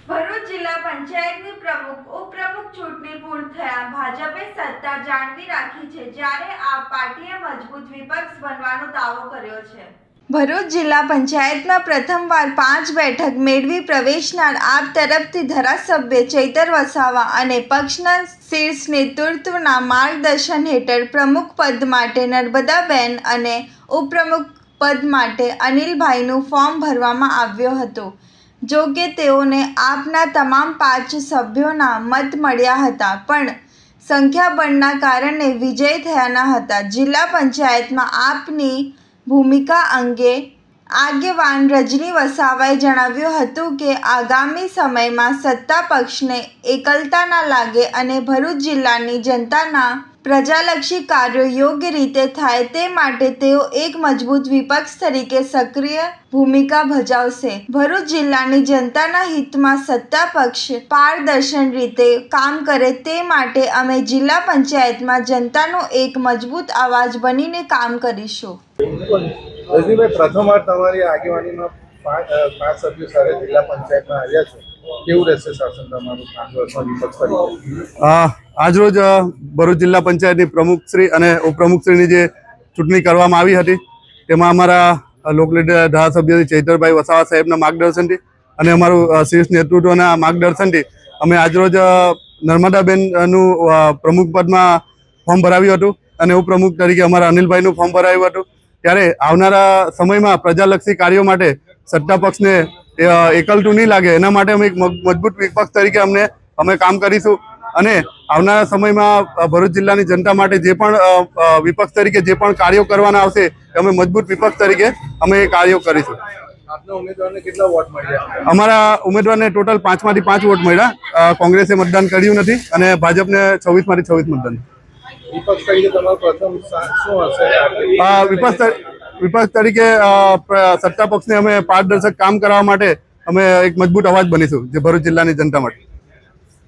ભરૂચ જિલ્લા પંચાયતની પ્રમુખ ઉપપ્રમુખ ચૂંટણી પૂર્ણ થયા ભાજપે સત્તા જાળવી રાખી છે જ્યારે આ પાર્ટીએ મજબૂત વિપક્ષ બનવાનો દાવો કર્યો છે। ભરૂચ જિલ્લા પંચાયતમાં પ્રથમવાર 5 બેઠક મેળવી પ્રવેશનાર આપ તરફથી ધારાસભ્ય ચૈતર વસાવા અને પક્ષના શીર્ષ નેતૃત્વના માર્ગદર્શન હેઠળ પ્રમુખ પદ માટે નર્મદાબેન અને ઉપપ્રમુખ પદ માટે અનિલભાઈનું ફોર્મ ભરવામાં આવ્યો હતો। જો કે તેઓને આપના તમામ 5 સભ્યોના મત મળ્યા હતા પણ સંખ્યાબળના કારણે વિજય થયા ન હતા। જિલ્લા પંચાયતમાં આપની ભૂમિકા અંગે આગેવાન રજની વસાવાએ જણાવ્યું હતું કે આગામી સમયમાં સત્તા પક્ષને એકલતા ન લાગે અને ભરૂચ જિલ્લાની જનતાના પ્રજાલક્ષી કાર્યો યોગ્ય રીતે થાય તે માટે તેઓ એક મજબૂત વિપક્ષ તરીકે સક્રિય ભૂમિકા ભજવશે। ભરૂચ જિલ્લાની જનતાના હિતમાં સત્તા પક્ષ પારદર્શક રીતે કામ કરે તે માટે અમે જિલ્લા પંચાયતમાં જનતાનો એક મજબૂત અવાજ બનીને કામ કરીશું। રજનીભાઈ, પ્રથમવાર તમારી આગેવાનીમાં 5 સભ્યો સાથે જિલ્લા પંચાયતમાં આવ્યા છો, કેવું રહેશે શાસન તમારું 5 વર્ષમાં વિપક્ષ તરીકે? આજરોજ ભરૂચ જિલ્લા પંચાયતની પ્રમુખશ્રી અને ઉપપ્રમુખશ્રીની જે ચૂંટણી કરવામાં આવી હતી તેમાં અમારા લોકલીડર ધારાસભ્ય ચૈતરભાઈ વસાવા સાહેબના માર્ગદર્શનથી અને અમારું શીર્ષ નેતૃત્વના માર્ગદર્શનથી અમે આજરોજ નર્મદાબેનનું પ્રમુખ પદમાં ફોર્મ ભરાવ્યું હતું અને ઉપપ્રમુખ તરીકે અમારા અનિલભાઈનું ફોર્મ ભરાવ્યું હતું। ત્યારે આવનારા સમયમાં પ્રજાલક્ષી કાર્યો માટે સત્તા પક્ષને એકલતું નહીં લાગે એના માટે અમે એક મજબૂત વિપક્ષ તરીકે અમે કામ કરીશું અને આવનારા સમયમાં ભરૂચ જિલ્લાની જનતા માટે જે પણ વિપક્ષ તરીકે જે પણ કાર્યો કરવાના આવશે અમે મજબૂત વિપક્ષ તરીકે અમે એ કાર્યો કરીશું। આપના ઉમેદવારને કેટલા વોટ મળ્યા? અમારા ઉમેદવારને ટોટલ 5 માંથી 5 વોટ મળ્યા। કોંગ્રેસે મતદાન કર્યું નથી અને ભાજપને 26 માંથી 26 મતદાન। વિપક્ષ તરીકે તમારું પ્રથમ શું હશે? વિપક્ષ તરીકે સત્તા પક્ષને અમે પારદર્શક કામ કરવા માટે અમે એક મજબૂત અવાજ બનીશું જે ભરૂચ જિલ્લાની જનતા માટે।